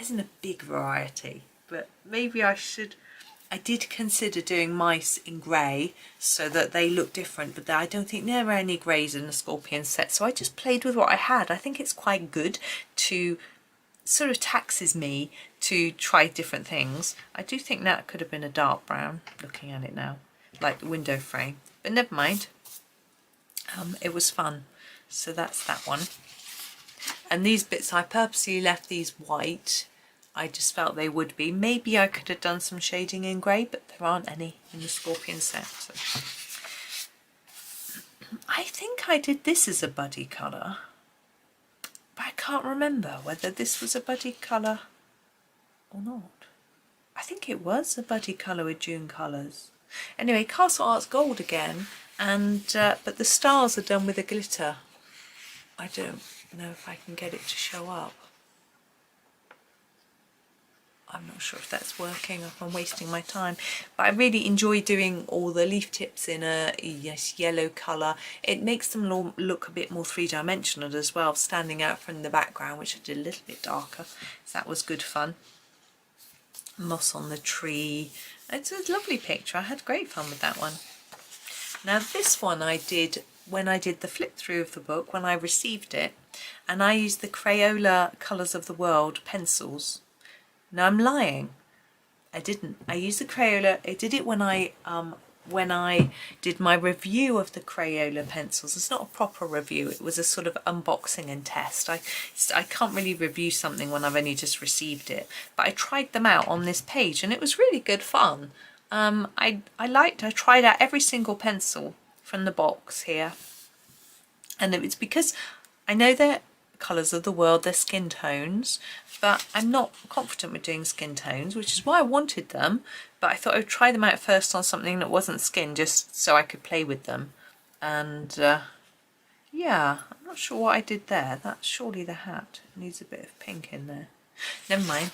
isn't a big variety. But maybe I did consider doing mice in grey so that they look different, but I don't think there are any greys in the Scorpion set, so I just played with what I had. I think it's quite good to sort of taxes me to try different things. I do think that could have been a dark brown, looking at it now, like the window frame, but never mind. It was fun, so that's that one. And these bits, I purposely left these white. I just felt they would be. Maybe I could have done some shading in grey, but there aren't any in the Scorpion set. So. I think I did this as a buddy colour, but I can't remember whether this was a buddy colour or not. I think it was a buddy colour with June colours. Anyway, Castle Arts Gold again, and but the stars are done with a glitter. I don't know if I can get it to show up. I'm not sure if that's working, if I'm wasting my time, but I really enjoy doing all the leaf tips in a yellow colour. It makes them look a bit more three-dimensional as well, standing out from the background, which I did a little bit darker, so that was good fun. Moss on the tree. It's a lovely picture. I had great fun with that one. Now this one I did when I did the flip through of the book, when I received it, and I used the Crayola Colours of the World pencils. Now I'm lying, I didn't. I used the Crayola, I did it when I did my review of the Crayola pencils. It's not a proper review, it was a sort of unboxing and test. I can't really review something when I've only just received it, but I tried them out on this page and it was really good fun. I tried out every single pencil from the box here, and it's because I know they're colours of the world, they're skin tones, but I'm not confident with doing skin tones, which is why I wanted them, but I thought I would try them out first on something that wasn't skin, just so I could play with them. And yeah, I'm not sure what I did there. That's surely the hat. It needs a bit of pink in there. Never mind.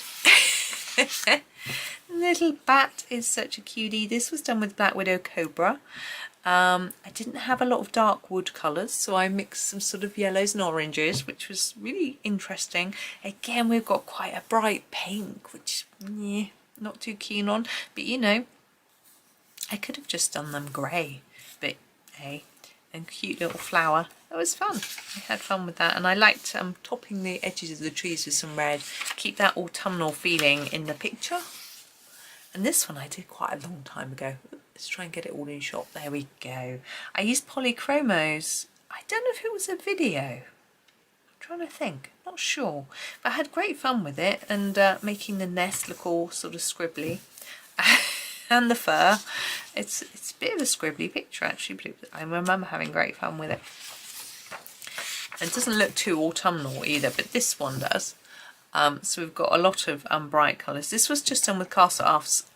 Little bat is such a cutie. This was done with Black Widow Cobra. I didn't have a lot of dark wood colours, so I mixed some sort of yellows and oranges, which was really interesting. Again, we've got quite a bright pink, which not too keen on, but you know, I could have just done them grey, but hey, and cute little flower. That was fun. I had fun with that, and I liked topping the edges of the trees with some red, keep that autumnal feeling in the picture. And this one I did quite a long time ago. Let's try and get it all in shot. There we go. I used polychromos. I don't know if it was a video. I'm trying to think. Not sure. But I had great fun with it, and making the nest look all sort of scribbly. And the fur. It's a bit of a scribbly picture actually, but I remember having great fun with it. And it doesn't look too autumnal either, but this one does. So we've got a lot of bright colours. This was just done with Castle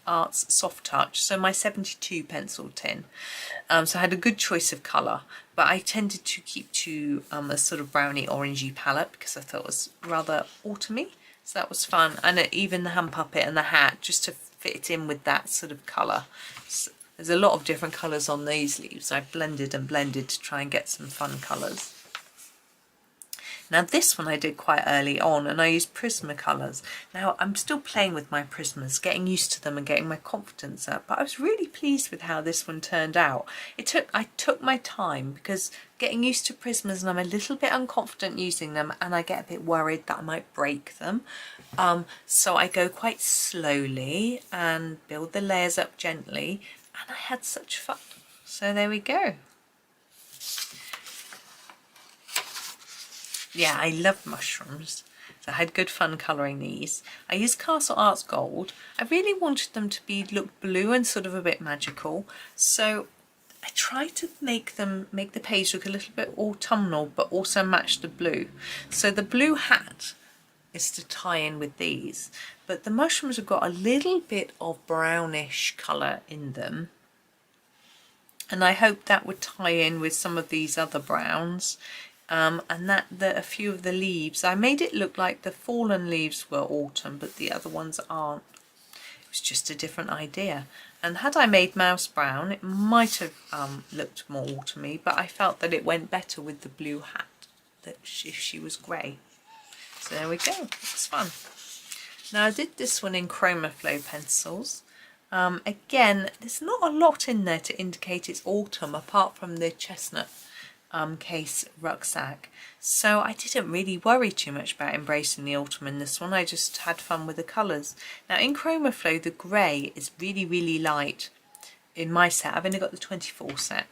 Arts Soft Touch, so my 72 pencil tin. So I had a good choice of colour, but I tended to keep to a sort of browny orangey palette because I thought it was rather autumny. So that was fun, and even the hand puppet and the hat, just to fit it in with that sort of colour. So there's a lot of different colours on these leaves. I blended and blended to try and get some fun colours. Now this one I did quite early on, and I used Prismacolors. Now I'm still playing with my Prismas, getting used to them and getting my confidence up, but I was really pleased with how this one turned out. I took my time, because getting used to Prismas, and I'm a little bit unconfident using them, and I get a bit worried that I might break them. So I go quite slowly and build the layers up gently, and I had such fun. So there we go. Yeah, I love mushrooms, so I had good fun colouring these. I used Castle Arts Gold. I really wanted them to look blue and sort of a bit magical, so I tried to make the page look a little bit autumnal, but also match the blue. So the blue hat is to tie in with these, but the mushrooms have got a little bit of brownish colour in them, and I hope that would tie in with some of these other browns. And that a few of the leaves, I made it look like the fallen leaves were autumn, but the other ones aren't. It was just a different idea. And had I made Mouse brown, it might have looked more autumny, but I felt that it went better with the blue hat, that if she was grey. So there we go, it was fun. Now I did this one in Chroma Flow pencils. Again, there's not a lot in there to indicate it's autumn, apart from the chestnut case rucksack, so I didn't really worry too much about embracing the autumn in this one. I just had fun with the colours. Now in Chroma Flow, the grey is really light in my set. I've only got the 24 set,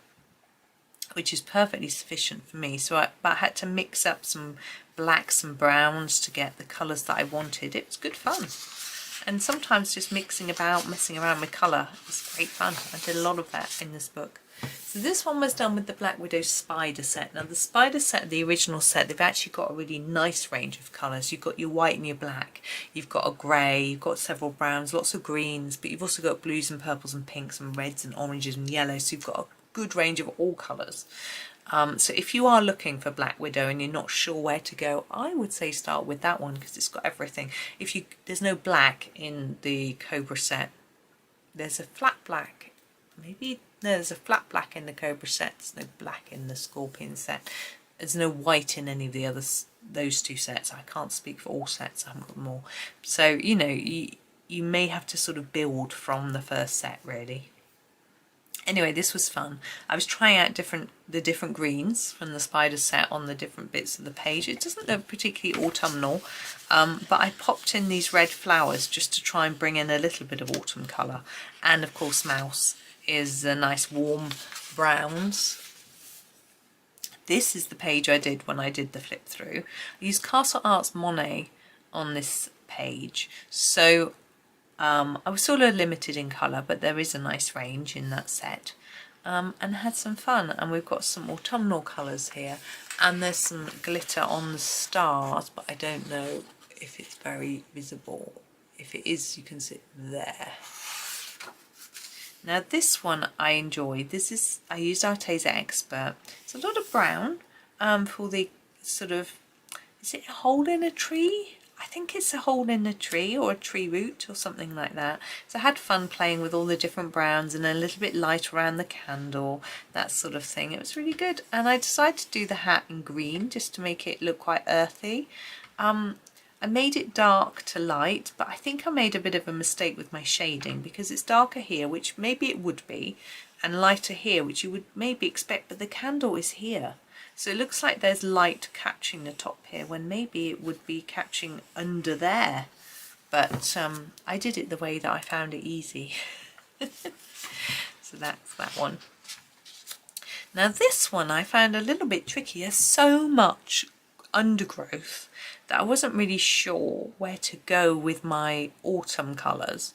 which is perfectly sufficient for me, so I had to mix up some blacks and browns to get the colours that I wanted. It was good fun, and sometimes just messing around with colour is great fun. I did a lot of that in this book. So this one was done with the Black Widow Spider set. Now the Spider set, the original set, they've actually got a really nice range of colours. You've got your white and your black, you've got a grey, you've got several browns, lots of greens, but you've also got blues and purples and pinks and reds and oranges and yellows. So you've got a good range of all colours. So if you are looking for Black Widow and you're not sure where to go, I would say start with that one because it's got everything. There's no black in the Cobra set. There's a flat black, maybe. No, there's a flat black in the Cobra set. There's no black in the Scorpion set. There's no white in any of the others, those two sets. I can't speak for all sets. I haven't got them all. So you know, you may have to sort of build from the first set really. Anyway, this was fun. I was trying out the different greens from the Spider set on the different bits of the page. It doesn't look particularly autumnal, but I popped in these red flowers just to try and bring in a little bit of autumn colour. And of course Mouse is a nice warm browns. This is the page I did when I did the flip through. I used Castle Arts Monet on this page, so I was sort of limited in colour, but there is a nice range in that set, and had some fun. And we've got some autumnal colours here, and there's some glitter on the stars, but I don't know if it's very visible. If it is, you can see it there. Now this one I enjoyed. I used Arteza Expert. It's a lot of brown for the sort of, is it a hole in a tree? I think it's a hole in a tree or a tree root or something like that. So I had fun playing with all the different browns and a little bit light around the candle, that sort of thing. It was really good. And I decided to do the hat in green just to make it look quite earthy. I made it dark to light, but I think I made a bit of a mistake with my shading because it's darker here, which maybe it would be, and lighter here, which you would maybe expect, but the candle is here. So it looks like there's light catching the top here when maybe it would be catching under there. But I did it the way that I found it easy. So that's that one. Now this one I found a little bit tricky. There's so much undergrowth that I wasn't really sure where to go with my autumn colours,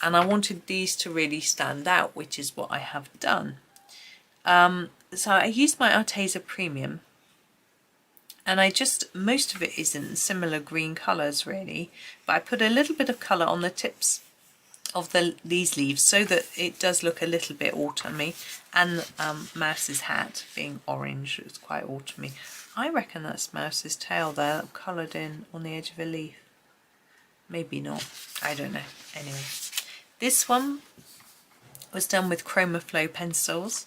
and I wanted these to really stand out, which is what I have done. So I used my Arteza Premium, and most of it is in similar green colours really, but I put a little bit of colour on the tips of these leaves so that it does look a little bit autumny, and Mouse's hat being orange, it's quite autumny. I reckon that's Mouse's tail there, coloured in on the edge of a leaf. Maybe not, I don't know. Anyway, this one was done with Chroma Flow pencils.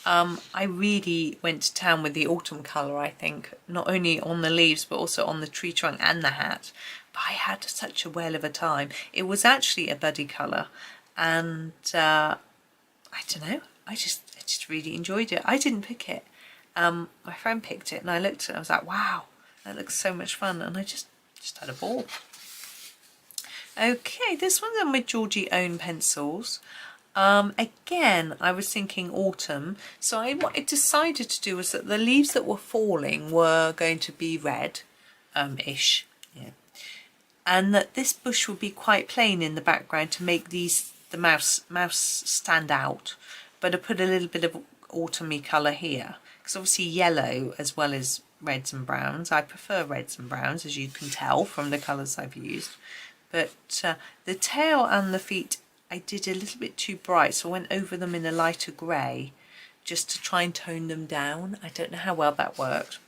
I really went to town with the autumn colour, I think, not only on the leaves but also on the tree trunk and the hat. But I had such a whale of a time. It was actually a buddy colour, and I don't know, I just really enjoyed it. I didn't pick it. My friend picked it, and I looked at it and I was like, wow, that looks so much fun, and I just had a ball. Okay, this one's done with Georgie Own pencils. Again, I was thinking autumn, so what I decided to do was that the leaves that were falling were going to be red ish, yeah, and that this bush would be quite plain in the background to make the mouse stand out, but I put a little bit of autumny colour here, because obviously yellow as well as reds and browns. I prefer reds and browns, as you can tell from the colours I've used, but the tail and the feet I did a little bit too bright, so I went over them in a lighter grey just to try and tone them down. I don't know how well that worked.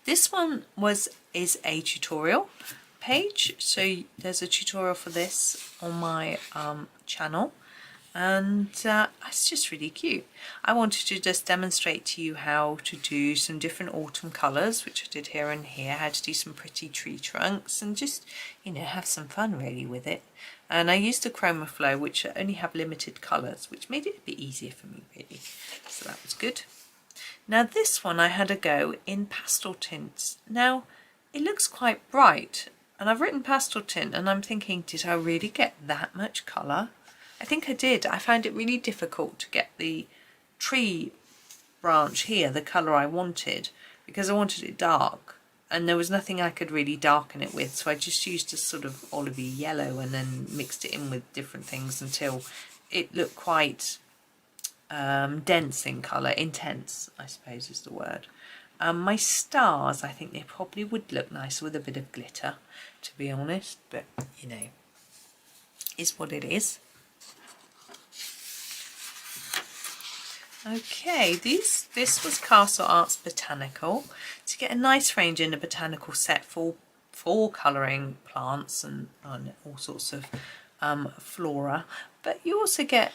This one is a tutorial page, so there's a tutorial for this on my channel, and it's just really cute. I wanted to just demonstrate to you how to do some different autumn colours, which I did here and here, how to do some pretty tree trunks, and just, you know, have some fun really with it. And I used a Chroma Flow, which only have limited colours, which made it a bit easier for me really, so that was good. Now this one I had a go in pastel tints. Now it looks quite bright, and I've written pastel tint, and I'm thinking, did I really get that much colour? I think I did. I found it really difficult to get the tree branch here the colour I wanted, because I wanted it dark, and there was nothing I could really darken it with, so I just used a sort of olivey yellow and then mixed it in with different things until it looked quite dense in colour, intense I suppose is the word. My stars, I think they probably would look nicer with a bit of glitter, to be honest, but you know, is what it is. Okay, this was Castle Arts Botanical. To get a nice range in a botanical set for colouring plants and all sorts of flora, but you also get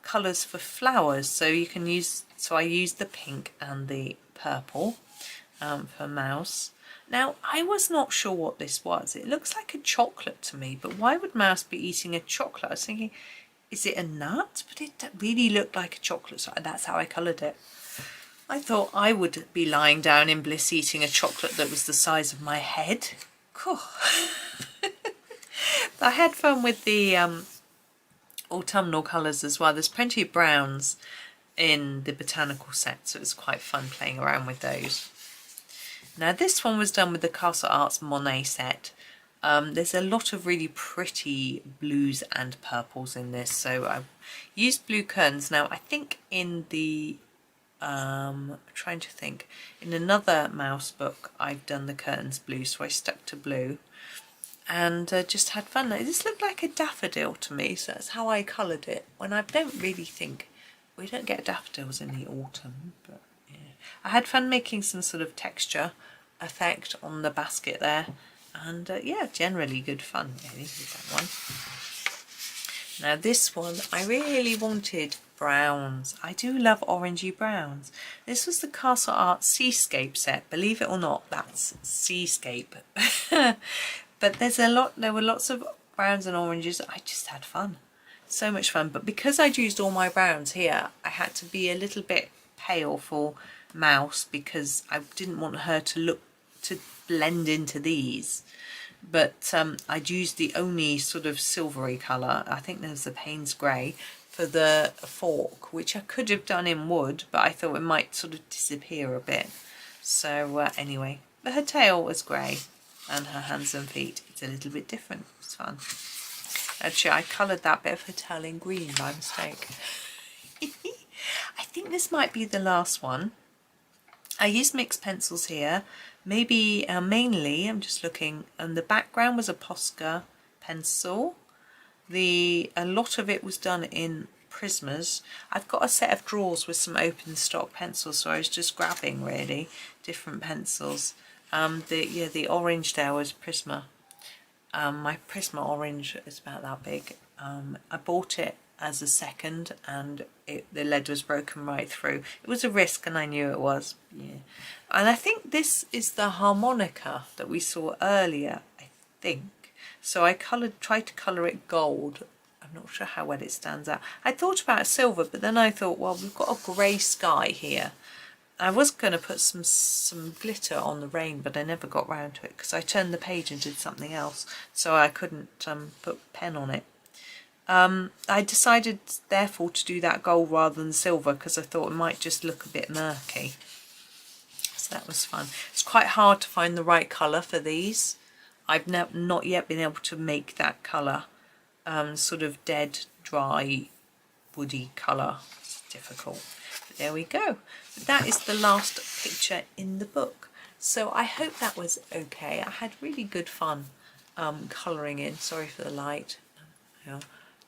colours for flowers, so you can use, so I used the pink and the purple for Mouse. Now, I was not sure what this was. It looks like a chocolate to me, but why would Mouse be eating a chocolate? I was thinking, is it a nut? But it really looked like a chocolate, so that's how I coloured it. I thought I would be lying down in bliss eating a chocolate that was the size of my head. Cool. I had fun with the autumnal colours as well. There's plenty of browns in the botanical set, so it was quite fun playing around with those. Now this one was done with the Castle Arts Monet set. There's a lot of really pretty blues and purples in this, so I used blue curtains. Now I think in the trying to think, in another Mouse book I've done the curtains blue, so I stuck to blue and just had fun. This looked like a daffodil to me, so that's how I coloured it, when I don't really think, we don't get daffodils in the autumn, but yeah. I had fun making some sort of texture effect on the basket there, and yeah, generally good fun really with that one. Now this one, I really wanted browns. I do love orangey browns. This was the Castle Arts Seascape set. Believe it or not, that's Seascape. But there were lots of browns and oranges. I just had fun. So much fun. But because I'd used all my browns here, I had to be a little bit pale for Mouse because I didn't want her to blend into these. But I'd used the only sort of silvery colour, I think there's the Payne's Grey, for the fork, which I could have done in wood, but I thought it might sort of disappear a bit. So anyway, but her tail was grey and her hands and feet, it's a little bit different. It's fun. Actually, I coloured that bit of her tail in green by mistake. I think this might be the last one. I used mixed pencils here. Maybe mainly, I'm just looking, and the background was a Posca pencil. A lot of it was done in Prismas. I've got a set of drawers with some open stock pencils, so I was just grabbing really different pencils. The orange there was Prisma. My Prisma orange is about that big. I bought it as a second, and the lead was broken right through. It was a risk, and I knew it was. Yeah, and I think this is the harmonica that we saw earlier, I think. So I tried to colour it gold. I'm not sure how well it stands out. I thought about silver, but then I thought, well, we've got a grey sky here. I was going to put some glitter on the rain, but I never got round to it because I turned the page and did something else, so I couldn't put pen on it. I decided therefore to do that gold rather than silver because I thought it might just look a bit murky. So that was fun. It's quite hard to find the right colour for these. I've not yet been able to make that colour, sort of dead, dry, woody colour. It's difficult. But there we go. But that is the last picture in the book. So I hope that was okay. I had really good fun colouring in. Sorry for the light.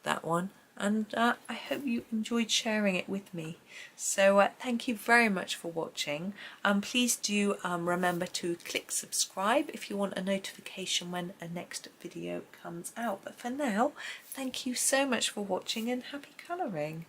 That one, and I hope you enjoyed sharing it with me. So thank you very much for watching. Please do remember to click subscribe if you want a notification when a next video comes out. But for now, thank you so much for watching and happy colouring.